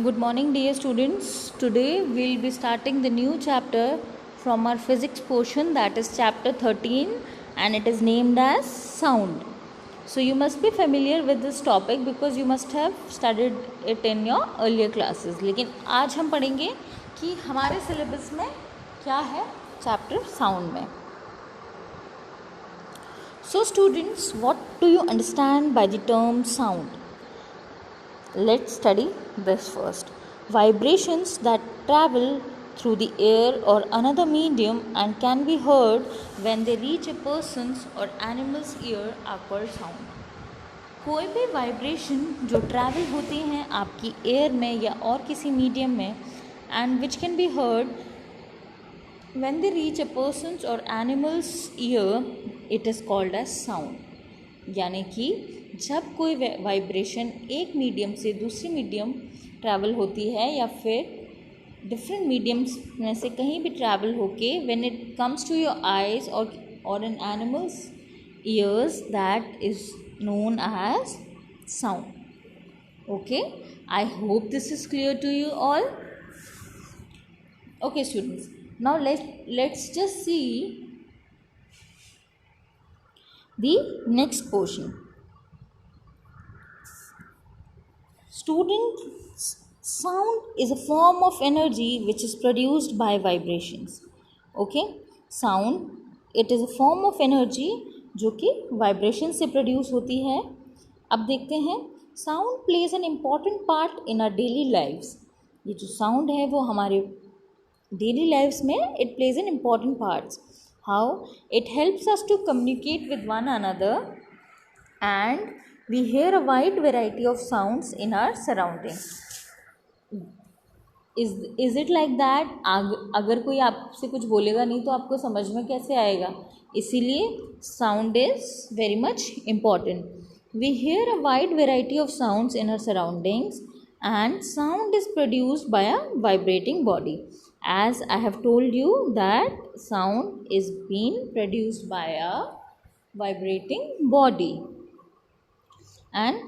Good morning, dear students. Today we'll be starting the new chapter from our physics portion, that is chapter 13, and it is named as sound. So you must be familiar with this topic because you must have studied it in your earlier classes. लेकिन आज हम पढ़ेंगे कि हमारे syllabus में क्या है chapter sound में. So students, what do you understand by the term sound? Let's study this first. Vibrations that travel through the air or another medium and can be heard when they reach a person's or animal's ear are called sound. कोई भी vibration जो travel होती हैं आपकी air में या और किसी मीडियम में and which can be heard when they reach a person's or animal's ear, it is called as sound. यानी कि जब कोई वाइब्रेशन एक मीडियम से दूसरी मीडियम ट्रैवल होती है या फिर डिफरेंट मीडियम्स में से कहीं भी ट्रैवल होके when it comes to your eyes or an animals ears, that is known as sound. Okay, I hope this is clear to you all. Okay students, now let's just see the next portion. Student, sound is a form of energy which is produced by vibrations. Okay, sound it is a form of energy जो कि vibration से produce होती है. अब देखते हैं, sound plays an important part in our daily lives. ये जो साउंड है वो हमारे डेली लाइफ्स में it plays an important parts. How it helps us to communicate with one another and we hear a wide variety of sounds in our surrounding. Is it like that? अगर कोई आपसे कुछ बोलेगा नहीं तो आपको समझ में कैसे आएगा? इसीलिए sound is very much important. We hear a wide variety of sounds in our surroundings and sound is produced by a vibrating body. As I have told you that sound is being produced by a vibrating body. And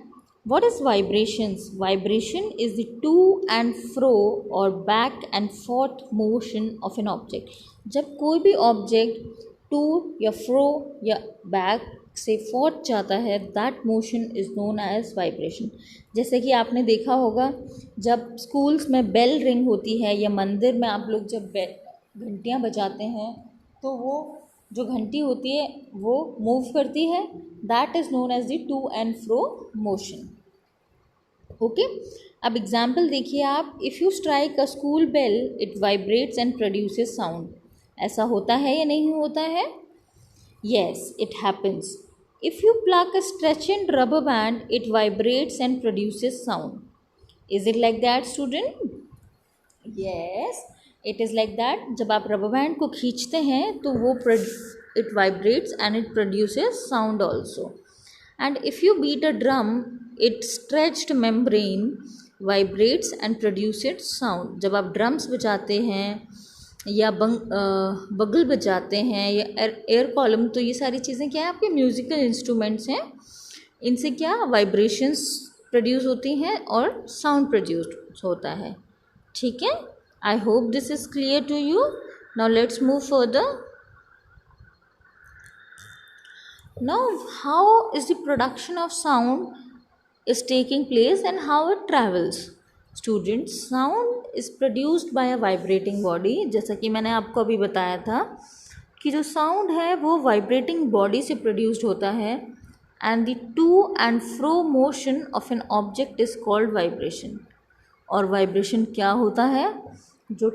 what is vibrations? Vibration is the to and fro or back and forth motion of an object. जब कोई भी object to या फ्रो या back से forth जाता है, that motion is known as vibration. जैसे कि आपने देखा होगा जब स्कूल्स में बेल रिंग होती है या मंदिर में आप लोग जब घंटियाँ बजाते हैं तो वो जो घंटी होती है वो मूव करती है. That is known as the to and fro motion. Okay, अब एग्जाम्पल देखिए आप. If you strike a school bell it vibrates and produces sound. ऐसा होता है या नहीं होता है? Yes, it happens. If you pluck a stretched rubber band, it vibrates and produces sound. Is it like that, student? Yes, it is like that. जब आप rubber band को खींचते हैं तो वो it vibrates and it produces sound also. And if you beat a drum, its stretched membrane vibrates and produces sound. जब आप drums बजाते हैं या बगल बजाते हैं या एयर कॉलम, तो ये सारी चीज़ें क्या है? आपके म्यूज़िकल इंस्ट्रूमेंट्स हैं. इनसे क्या वाइब्रेशंस प्रोड्यूस होती हैं और साउंड प्रोड्यूस होता है. ठीक है, I hope this is clear to you. Now let's move further. Now how is the production of sound is taking place and how it travels. Students, sound is produced by a vibrating body. जैसा कि मैंने आपको अभी बताया था कि जो sound है वो वाइब्रेटिंग बॉडी से प्रोड्यूस्ड होता है and the to and fro motion of an object is called vibration. और वाइब्रेशन क्या होता है? जो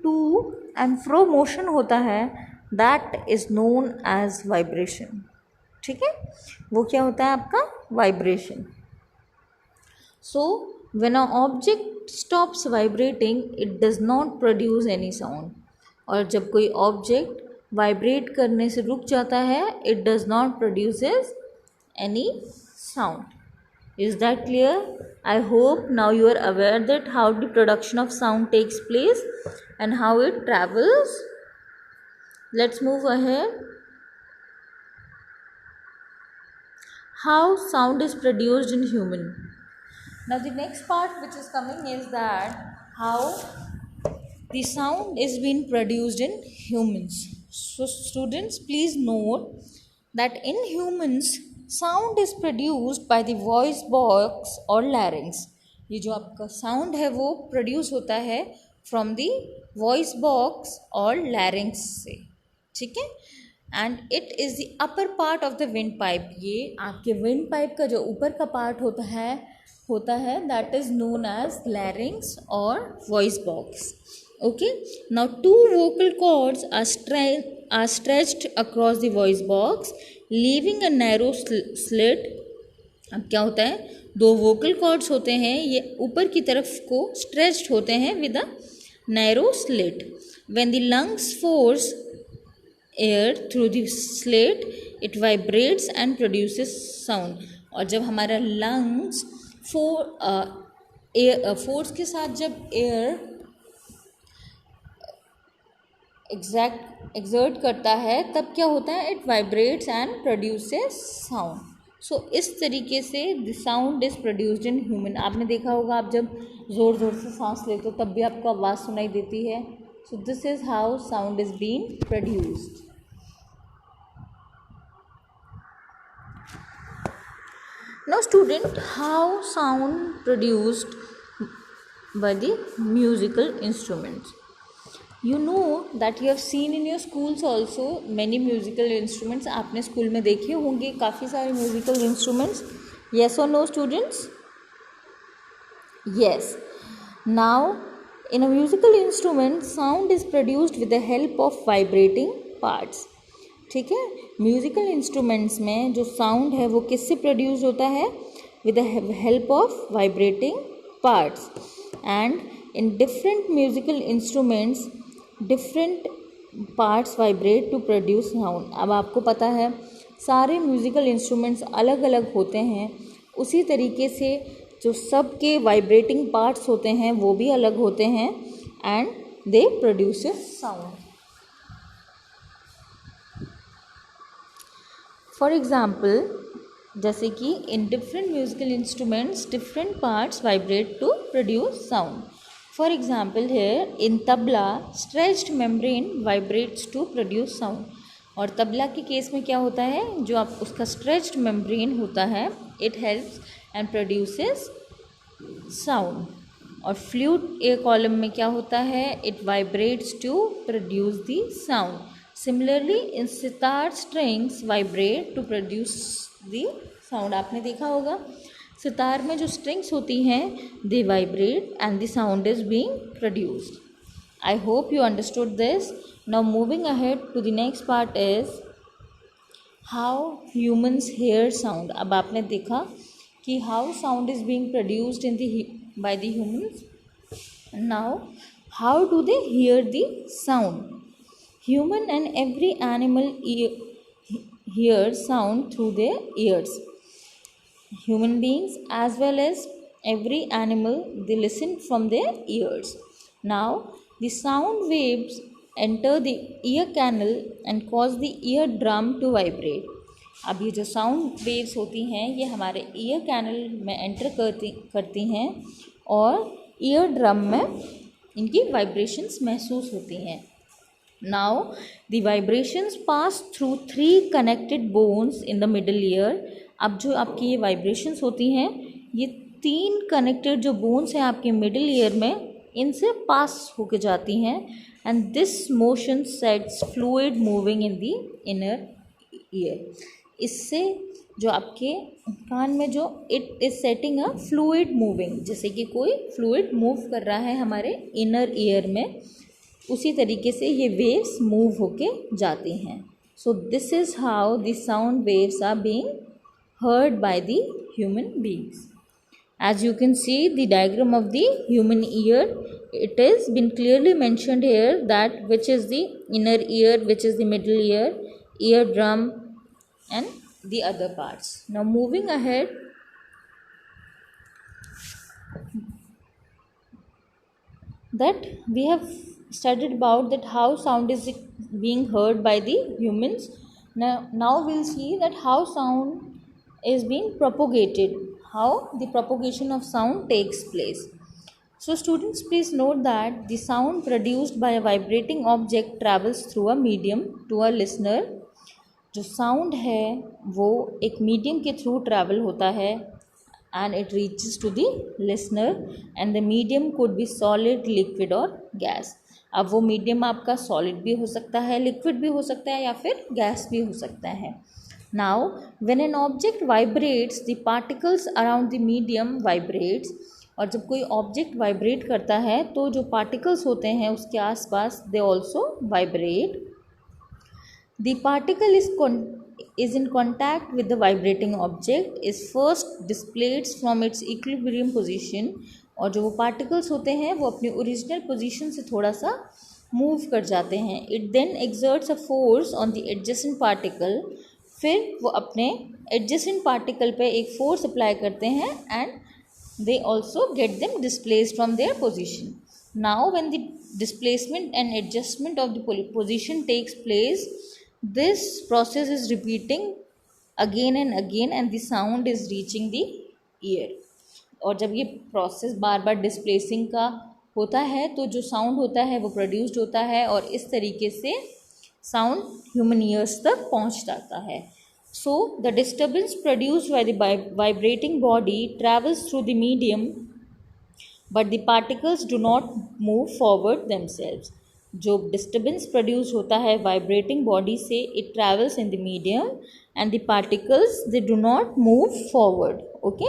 टू एंड फ्रो मोशन होता है that is known as vibration. ठीक है, वो क्या होता है आपका? Vibration. So when an object stops vibrating it does not produce any sound. और जब कोई ऑब्जेक्ट वाइब्रेट करने से रुक जाता है it does not produces any sound. Is that clear? I hope now you are aware that how the production of sound takes place and how it travels. Let's move ahead. How sound is produced in human. Now the next part which is coming is that how the sound is being produced in humans. So students, please note that in humans sound is produced by the voice box or larynx. ये जो आपका sound है वो produce होता है from the voice box और लैरिंग्स से, ठीक है. And it is the upper part of the wind pipe. ये आपके विंड पाइप का जो ऊपर का पार्ट होता है that is known as larynx or voice box. Okay, now two vocal cords are stretched across the voice box, leaving a narrow slit. अब क्या होता है, दो vocal cords होते हैं, ये ऊपर की तरफ को stretched होते हैं with a narrow slit. When the lungs force air through the slit, it vibrates and produces sound. और जब हमारा lungs फोर्स के साथ जब एयर एक्सर्ट करता है तब क्या होता है, it vibrates and produces sound. So इस तरीके से the sound is produced in human. आपने देखा होगा आप जब ज़ोर ज़ोर से सांस लेते हो तब भी आपको आवाज़ सुनाई देती है. सो this is how sound is being produced. Now student, how sound produced by the musical instruments. You know that you have seen in your schools also many musical instruments. आपने स्कूल में देखे होंगे काफ़ी सारे musical instruments. Yes or no students? Yes. Now in a musical instrument sound is produced with the help of vibrating parts. ठीक है, musical instruments में जो साउंड है वो किससे प्रोड्यूस होता है, with the help of vibrating parts. And in different musical instruments different parts vibrate to produce sound. अब आपको पता है सारे म्यूजिकल इंस्ट्रूमेंट्स अलग अलग होते हैं, उसी तरीके से जो सब के वाइब्रेटिंग पार्ट्स होते हैं वो भी अलग होते हैं and they produce sound. For example, जैसे कि in different musical instruments different parts vibrate to produce sound. For example here in tabla stretched membrane vibrates to produce sound. और तबला के केस में क्या होता है, जो आप उसका स्ट्रेच्ड मेम्ब्रेन होता है it helps and produces sound. और फ्लूट ए कॉलम में क्या होता है, it vibrates to produce the sound. Similarly in sitar strings vibrate to produce the sound. आपने देखा होगा सितार में जो स्ट्रिंग्स होती हैं they vibrate and the sound is being produced. I hope you understood this. Now moving ahead to the next part is how humans hear sound. अब आपने देखा कि how sound is being produced in the by the humans. Now how do they hear the sound. Human and every animal hears sound through their ears. Human beings as well as every animal, they listen from their ears. Now the sound waves enter the ear canal and cause the eardrum to vibrate. अब ये जो sound waves होती हैं ये हमारे year canal में enter करती हैं और ईयर ड्रम में इनकी वाइब्रेशंस महसूस होती हैं. Now the vibrations pass through 3 connected bones in the middle ear. अब जो आपकी ये vibrations होती हैं ये 3 connected जो bones हैं आपके middle ear में इनसे pass होके जाती हैं and this motion sets fluid moving in the inner ear. इससे जो आपके कान में जो it is setting a fluid moving, जैसे कि कोई fluid move कर रहा है हमारे inner ear में, उसी तरीके से ये वेव्स मूव होके जाती हैं. So this is how the sound waves are being heard by the human beings. As you can see the diagram of the human ear, it is been clearly mentioned here that which is the inner ear, which is the middle ear, ear drum and the other parts. Now moving ahead, that we have studied about that how sound is being heard by the humans. Now we'll see that how sound is being propagated, how the propagation of sound takes place. So students, please note that the sound produced by a vibrating object travels through a medium to a listener. जो sound है वो एक medium के through travel होता है and it reaches to the listener, and the medium could be solid, liquid or gas. अब वो medium आपका सॉलिड भी हो सकता है, लिक्विड भी हो सकता है या फिर गैस भी हो सकता है. Now when an object vibrates the particles around the medium vibrates. और जब कोई ऑब्जेक्ट वाइब्रेट करता है तो जो पार्टिकल्स होते हैं उसके आसपास they also vibrate. The particle is in contact with the vibrating object, is first displaced from its equilibrium position. और जो वो particles होते हैं वो अपनी original position से थोड़ा सा move कर जाते हैं. It then exerts a force on the adjacent particle. फिर वो अपने adjacent particle पे एक force apply करते हैं and they also get them displaced from their position. Now when the displacement and adjustment of the position takes place, this process is repeating again and again and the sound is reaching the ear. और जब ये process बार बार displacing का होता है तो जो sound होता है वो प्रोड्यूस्ड होता है और इस तरीके से साउंड ह्यूमन ईयर्स तक पहुंच जाता है. So the disturbance produced by the vibrating body travels through the medium but the particles do not move forward themselves. जो डिस्टर्बेंस प्रोड्यूस होता है वाइब्रेटिंग बॉडी से, it travels in the medium and the particles they do not move forward. Okay,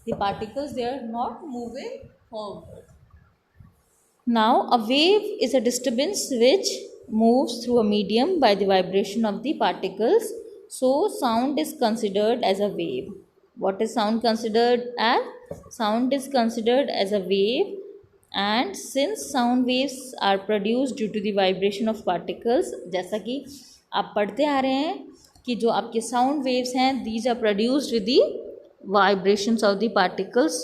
the particles they are not moving forward. Now a wave is a disturbance which moves through a medium by the vibration of the particles. So sound is considered as a wave. What is sound considered as? Sound is considered as a wave, and since sound waves are produced due to the vibration of particles, जैसा कि आप पढ़ते आ रहे हैं कि जो आपके sound waves हैं these are produced with the vibrations of the particles,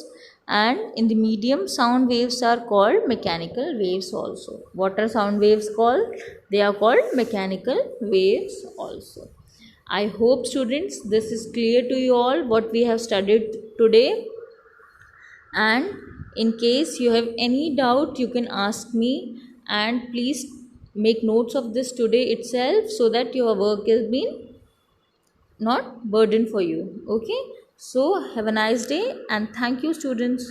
and in the medium sound waves are called mechanical waves also. What are sound waves called? They are called mechanical waves also. I hope students this is clear to you all what we have studied today, and in case you have any doubt you can ask me, and please make notes of this today itself so that your work has been not burden for you. Okay, so have a nice day and thank you students.